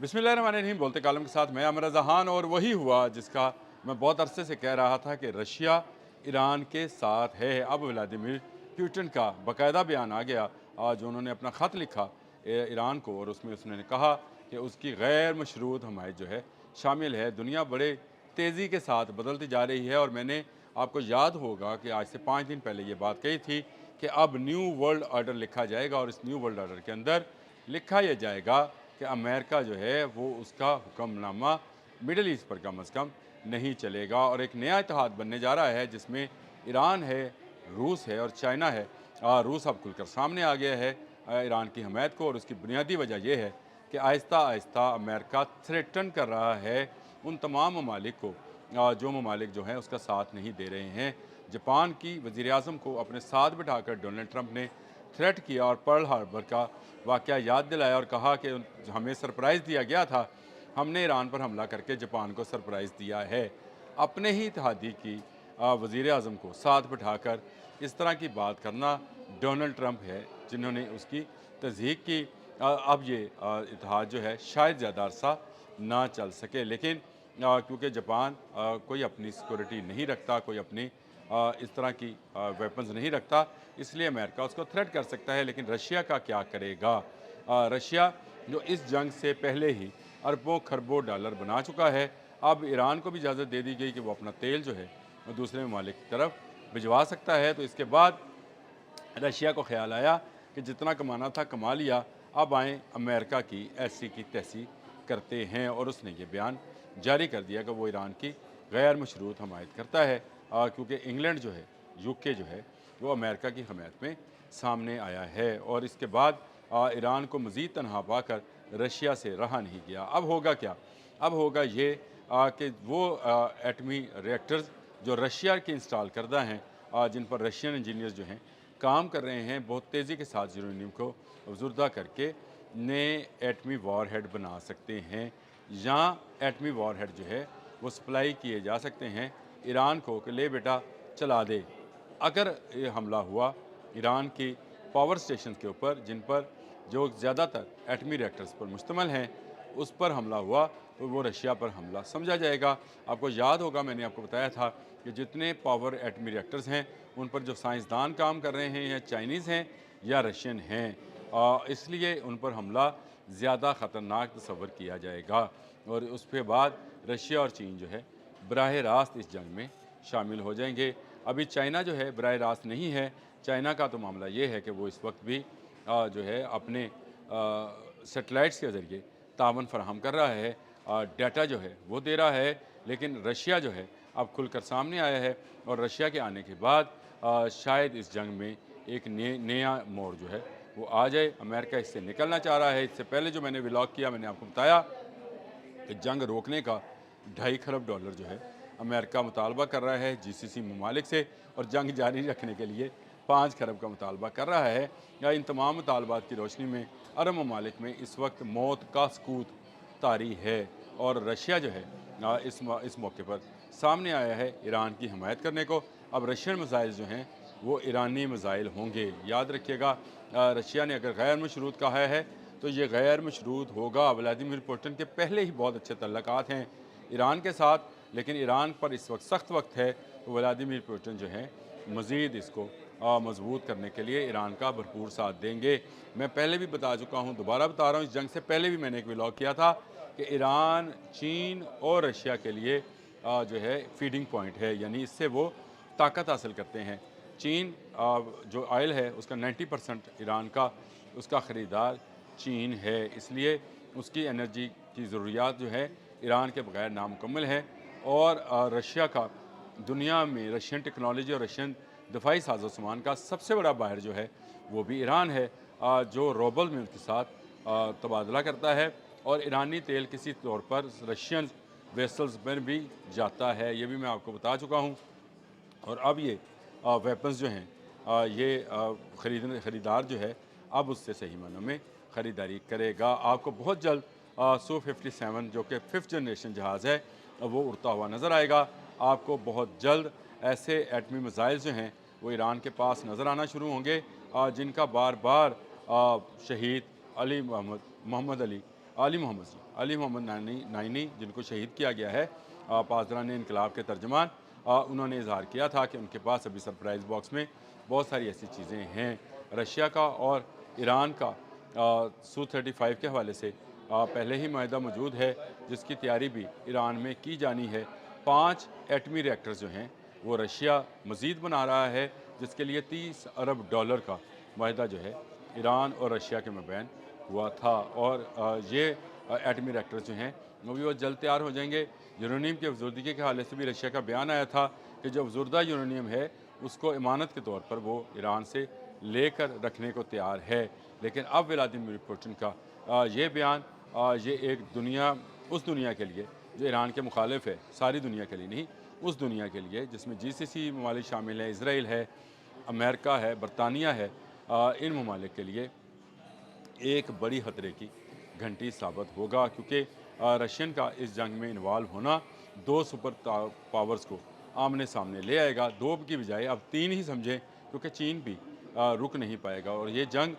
बिस्मिल्लाहिर्रहमानिर्रहीम। बोलते कालम के साथ मैं अमर जहान। और वही हुआ जिसका मैं बहुत अरसे से कह रहा था कि रशिया ईरान के साथ है। अब व्लादिमीर पुतिन का बाकायदा बयान आ गया। आज उन्होंने अपना ख़त लिखा ईरान को, और उसमें उसने कहा कि उसकी गैर मशरूत हमायत जो है शामिल है। दुनिया बड़े तेज़ी के साथ बदलती जा रही है, और मैंने आपको याद होगा कि आज से 5 दिन पहले ये बात कही थी कि अब न्यू वर्ल्ड ऑर्डर लिखा जाएगा, और इस न्यू वर्ल्ड ऑर्डर के अंदर लिखा यह जाएगा कि अमेरिका जो है वो उसका हुक्मनामा मिडल ईस्ट पर कम अज़ कम नहीं चलेगा, और एक नया इत्तेहाद बनने जा रहा है जिसमें ईरान है, रूस है और चाइना है। रूस अब खुलकर सामने आ गया है ईरान की हमायत को, और उसकी बुनियादी वजह यह है कि आहिस्ता आहिस्ता अमेरिका थ्रेटन कर रहा है उन तमाम ममालिक को जो ममालिक जो हैं उसका साथ नहीं दे रहे हैं। जापान की वज़ीर-ए-आज़म को अपने साथ बिठाकर डोनाल्ड ट्रंप ने थ्रेट किया और पर्ल हार्बर का वाक़या याद दिलाया, और कहा कि हमें सरप्राइज़ दिया गया था, हमने ईरान पर हमला करके जापान को सरप्राइज़ दिया है। अपने ही इत्तेहादी की वज़ीर-ए-आज़म को साथ बिठाकर इस तरह की बात करना डोनाल्ड ट्रंप है जिन्होंने उसकी तस्दीक की। अब ये इत्तेहाद जो है शायद ज़्यादा अरसा ना चल सके, लेकिन क्योंकि जापान कोई अपनी सिक्योरिटी नहीं रखता, कोई अपनी इस तरह की वेपन्स नहीं रखता, इसलिए अमेरिका उसको थ्रेट कर सकता है। लेकिन रशिया का क्या करेगा? रशिया जो इस जंग से पहले ही अरबों खरबों डॉलर बना चुका है, अब ईरान को भी इजाज़त दे दी गई कि वो अपना तेल जो है वो दूसरे ममालिक की तरफ भिजवा सकता है। तो इसके बाद रशिया को ख्याल आया कि जितना कमाना था कमा लिया, अब आएँ अमेरिका की ऐसी की तैसी करते हैं, और उसने ये बयान जारी कर दिया कि वो ईरान की गैर मशरूत हमायत करता है, क्योंकि इंग्लैंड जो है, यूके जो है, वो अमेरिका की हमायत में सामने आया है। और इसके बाद ईरान को मज़ीद तनहा पाकर रशिया से रहा नहीं गया। अब होगा क्या? अब होगा ये कि वो एटमी रिएक्टर्स जो रशिया के इंस्टॉल करदा हैं, जिन पर रशियन इंजीनियर्स जो हैं काम कर रहे हैं, बहुत तेज़ी के साथ यूरेनियम को अफजुर्दा करके नए एटमी वॉरहेड बना सकते हैं, या एटमी वॉरहेड जो है वो सप्लाई किए जा सकते हैं ईरान को कि ले बेटा चला दे। अगर ये हमला हुआ ईरान की पावर स्टेशन के ऊपर, जिन पर जो ज़्यादातर एटमी रिएक्टर्स पर मुश्तमिल हैं, उस पर हमला हुआ तो वो रशिया पर हमला समझा जाएगा। आपको याद होगा मैंने आपको बताया था कि जितने पावर एटमी रिएक्टर्स हैं उन पर जो साइंसदान काम कर रहे हैं, या चाइनीज़ हैं या रशियन हैं, इसलिए उन पर हमला ज़्यादा ख़तरनाक तस्वर किया जाएगा। और उसके बाद रशिया और चीन जो है बराह रास्त इस जंग में शामिल हो जाएंगे। अभी चाइना जो है बराह रास्त नहीं है। चाइना का तो मामला ये है कि वो इस वक्त भी जो है अपने सेटेलाइट्स के ज़रिए तावन फराहम कर रहा है, डाटा जो है वो दे रहा है। लेकिन रशिया जो है अब खुलकर सामने आया है, और रशिया के आने के बाद शायद इस जंग में एक नया मोड़ जो है वो आ जाए। अमेरिका इससे निकलना चाह रहा है। इससे पहले जो मैंने व्लॉग किया, मैंने आपको बताया कि जंग रोकने का $2.5 खरब जो है अमेरिका मुतालबा कर रहा है जीसीसी ममालिक से, और जंग जारी रखने के लिए 5 खरब का मुतालबा कर रहा है। या इन तमाम मुतालबात की रोशनी में अरब ममालिक में इस वक्त मौत का सकूत तारी है, और रशिया जो है इस मौके पर सामने आया है ईरान की हमायत करने को। अब रशियन मिसाइल जो हैं वो ईरानी मिसाइल होंगे, याद रखिएगा। रशिया ने अगर गैर मशरूत कहा है तो ये गैर मशरूत होगा। व्लादिमीर पुतिन के पहले ही बहुत अच्छे तल्लुकात हैं ईरान के साथ, लेकिन ईरान पर इस वक्त सख्त वक्त है। तो व्लादिमीर पुतिन जो हैं मज़ीद इसको मजबूत करने के लिए ईरान का भरपूर साथ देंगे। मैं पहले भी बता चुका हूँ, दोबारा बता रहा हूँ, इस जंग से पहले भी मैंने एक व्लॉग किया था कि ईरान, चीन और रशिया के लिए जो है फीडिंग पॉइंट है, यानी इससे वो ताकत हासिल करते हैं। चीन जो ऑयल है उसका 90% ईरान का उसका ख़रीदार चीन है, इसलिए उसकी एनर्जी की ज़रूरियात जो है ईरान के बगैर नामुकम्मल है। और रशिया का दुनिया में रशियन टेक्नोलॉजी और रशियन दफाई साजो सामान का सबसे बड़ा बाहर जो है वो भी ईरान है, जो रोबल में उसके साथ तबादला करता है, और ईरानी तेल किसी तौर पर रशियन वेसल्स में भी जाता है, ये भी मैं आपको बता चुका हूँ। और अब ये वेपन्स जो हैं ये ख़रीदार जो है अब उससे सही मानों में ख़रीदारी करेगा। आपको बहुत जल्द Su-57 जो कि 5th जनरेशन जहाज़ है वो उड़ता हुआ नज़र आएगा। आपको बहुत जल्द ऐसे एटमी मिसाइल जो हैं वो ईरान के पास नज़र आना शुरू होंगे, जिनका बार बार शहीद मोहम्मद अली अली मोहम्मद नाइनी जिनको शहीद किया गया है, पासदारान इनकलाब के तर्जमान, उन्होंने इजहार किया था कि उनके पास अभी सरप्राइज़ बॉक्स में बहुत सारी ऐसी चीज़ें हैं। रशिया का और ईरान का Su-35 के हवाले से पहले ही माहिदा मौजूद है, जिसकी तैयारी भी ईरान में की जानी है। 5 एटमी रिएक्टर्स जो हैं वो रशिया मज़ीद बना रहा है, जिसके लिए $30 अरब का माहिदा जो है ईरान और रशिया के मबैन हुआ था। और ये एटमी रिएक्टर्स जो हैं वो भी जल्द तैयार हो जाएंगे। यूरेनियम की अफजर्दगी के हवाले से भी रशिया का बयान आया था कि जो अफजुर्दा यूरेनियम है उसको इमानत के तौर पर वो ईरान से लेकर रखने को तैयार है। लेकिन अब व्लादिमीर पुतिन का ये बयान, ये एक दुनिया, उस दुनिया के लिए जो ईरान के मुखालिफ है, सारी दुनिया के लिए नहीं, उस दुनिया के लिए जिसमें GCC ममालिक शामिल हैं, इसराइल है, अमेरिका है, बरतानिया है, इन ममालिक के लिए एक बड़ी खतरे की घंटी साबित होगा, क्योंकि रशियन का इस जंग में इन्वॉल्व होना 2 सुपर पावर्स को आमने सामने ले आएगा। 2 की बजाय अब 3 ही समझें, क्योंकि चीन भी रुक नहीं पाएगा। और ये जंग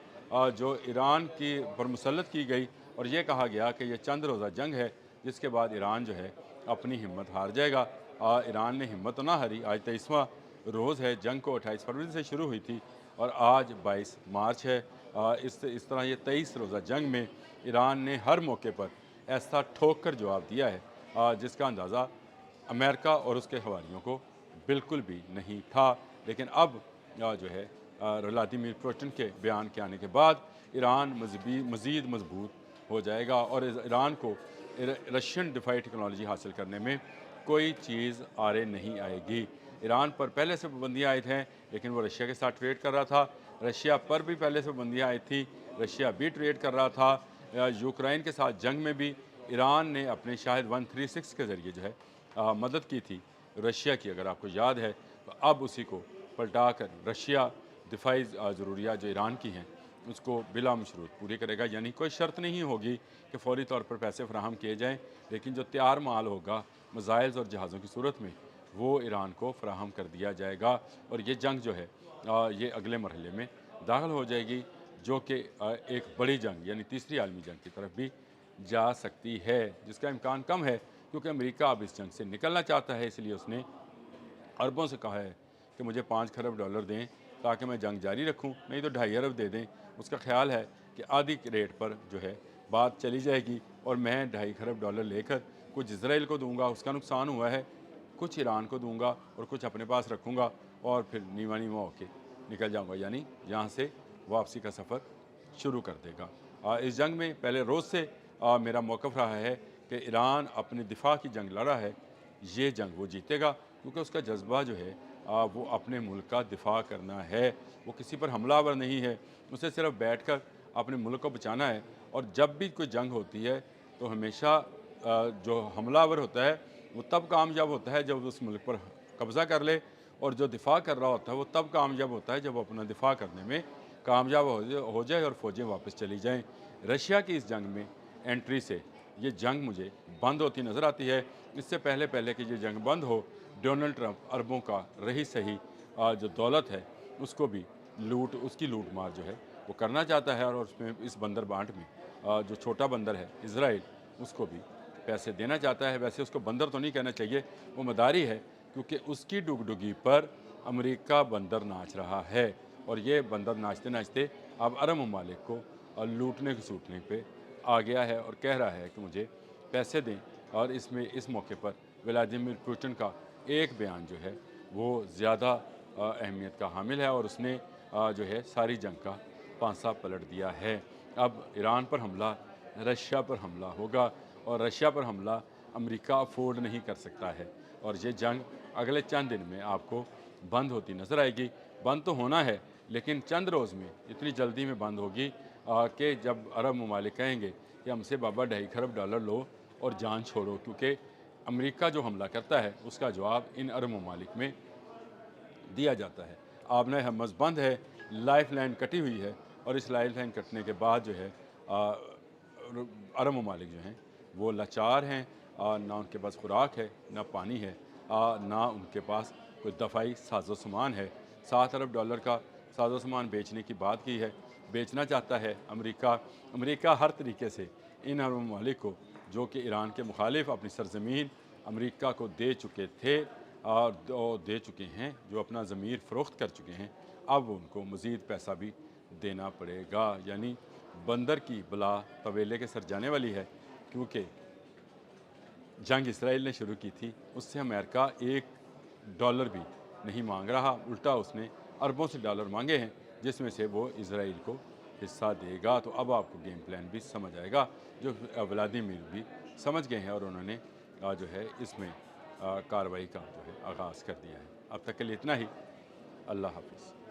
जो ईरान की पर मुसल्लत की गई और ये कहा गया कि ये चंद रोज़ा जंग है, जिसके बाद ईरान जो है अपनी हिम्मत हार जाएगा। ईरान ने हिम्मत तो ना हारी। आज 23वां रोज़ है, जंग को 28 फरवरी से शुरू हुई थी और आज 22 मार्च है। इस तरह ये 23 रोज़ा जंग में ईरान ने हर मौके पर ऐसा ठोक कर जवाब दिया है जिसका अंदाज़ा अमेरिका और उसके हवारियों को बिल्कुल भी नहीं था। लेकिन अब जो है व्लादिमीर पुतिन के बयान के आने के बाद ईरान मज़ीद मजबूत हो जाएगा और ईरान को रशियन डिफाई टेक्नोलॉजी हासिल करने में कोई चीज़ आरे नहीं आएगी। ईरान पर पहले से पाबंदियाँ आयद हैं, लेकिन वो रशिया के साथ ट्रेड कर रहा था। रशिया पर भी पहले से पाबंदियाँ आई थी, रशिया भी ट्रेड कर रहा था। यूक्रेन के साथ जंग में भी ईरान ने अपने शाहिद 136 के ज़रिए जो है मदद की थी रशिया की, अगर आपको याद है। तो अब उसी को पलटा कर रशिया दिफाई ज़रूरियात जो ईरान की हैं उसको बिला मशरूत पूरी करेगा। यानी कोई शर्त नहीं होगी कि फौरी तौर पर पैसे फराहम किए जाएँ, लेकिन जो तैयार माल होगा मिसाइल्स और जहाज़ों की सूरत में वो ईरान को फराहम कर दिया जाएगा। और ये जंग जो है ये अगले मरहले में दाखिल हो जाएगी, जो कि एक बड़ी जंग यानी तीसरी आलमी जंग की तरफ भी जा सकती है, जिसका इम्कान कम है क्योंकि अमेरिका अब इस जंग से निकलना चाहता है। इसलिए उसने अरबों से कहा है कि मुझे $5 खरब दें ताकि मैं जंग जारी रखूं, नहीं तो 2.5 अरब दे दें। उसका ख्याल है कि आधी रेट पर जो है बात चली जाएगी और मैं 2.5 खरब लेकर कुछ इसराइल को दूंगा, उसका नुकसान हुआ है, कुछ ईरान को दूंगा और कुछ अपने पास रखूंगा और फिर नीवा नीवा होके निकल जाऊंगा, यानी यहाँ से वापसी का सफ़र शुरू कर देगा। इस जंग में पहले रोज़ से मेरा मौक़िफ़ रहा है कि ईरान अपने दिफा की जंग लड़ा है, ये जंग वो जीतेगा, क्योंकि उसका जज्बा जो है वो अपने मुल्क का दिफा करना है। वो किसी पर हमलावर नहीं है, उसे सिर्फ बैठकर अपने मुल्क को बचाना है। और जब भी कोई जंग होती है तो हमेशा जो हमलावर होता है वो तब कामयाब होता है जब उस मुल्क पर कब्ज़ा कर ले, और जो दिफा कर रहा होता है वो तब कामयाब होता है जब वो अपना दिफा करने में कामयाब हो जाए और फ़ौजें वापस चली जाएं। रशिया की इस जंग में एंट्री से ये जंग मुझे बंद होती नज़र आती है। इससे पहले कि ये जंग बंद हो, डोनाल्ड ट्रंप अरबों का रही सही जो दौलत है उसको भी उसकी लूट मार जो है वो करना चाहता है। और उसमें इस बंदर बांट में जो छोटा बंदर है इसराइल, उसको भी पैसे देना चाहता है। वैसे उसको बंदर तो नहीं कहना चाहिए, वो मदारी है, क्योंकि उसकी डुगडुगी पर अमेरिका बंदर नाच रहा है। और ये बंदर नाचते नाचते अब अरब ममालिक को लूटने सूटने पे आ गया है और कह रहा है कि मुझे पैसे दें। और इसमें इस मौके पर व्लादिमीर पुतिन का एक बयान जो है वो ज़्यादा अहमियत का हामिल है और उसने जो है सारी जंग का पांसा पलट दिया है। अब ईरान पर हमला, रशिया पर हमला होगा और रशिया पर हमला अमेरिका अफोर्ड नहीं कर सकता है। और ये जंग अगले चंद दिन में आपको बंद होती नज़र आएगी। बंद तो होना है, लेकिन चंद रोज़ में इतनी जल्दी में बंद होगी कि जब अरब ममालिक कहेंगे कि हमसे बाबा 2.5 खरब डॉलर लो और जान छोड़ो, क्योंकि अमेरिका जो हमला करता है उसका जवाब इन अरब ममालिक में दिया जाता है। आपने हमस बंद है, लाइफ लाइन कटी हुई है और इस लाइफ लाइन कटने के बाद जो है अरब ममालिक जो हैं वो लाचार हैं। ना उनके पास खुराक है, ना पानी है, ना उनके पास कोई दफ़ाई साजो सामान है। $7 अरब का साजो सामान बेचने की बात की है, बेचना चाहता है अमेरिका। अमेरिका हर तरीके से इन अरब ममालिक को जो कि ईरान के मुखालिफ अपनी सरजमीन अमेरिका को दे चुके थे और दे चुके हैं, जो अपना ज़मीर फ़रोख्त कर चुके हैं, अब उनको मज़ीद पैसा भी देना पड़ेगा। यानी बंदर की बला तवेले के सर जाने वाली है, क्योंकि जंग इसराइल ने शुरू की थी, उससे अमेरिका $1 भी नहीं मांग रहा, उल्टा उसने अरबों से डॉलर मांगे हैं, जिसमें से वो इसराइल को हिस्सा देगा। तो अब आपको गेम प्लान भी समझ आएगा, जो व्लादिमीर भी समझ गए हैं और उन्होंने जो है इसमें कार्रवाई का जो है आगाज़ कर दिया है। अब तक के लिए इतना ही। अल्लाह हाफिज़।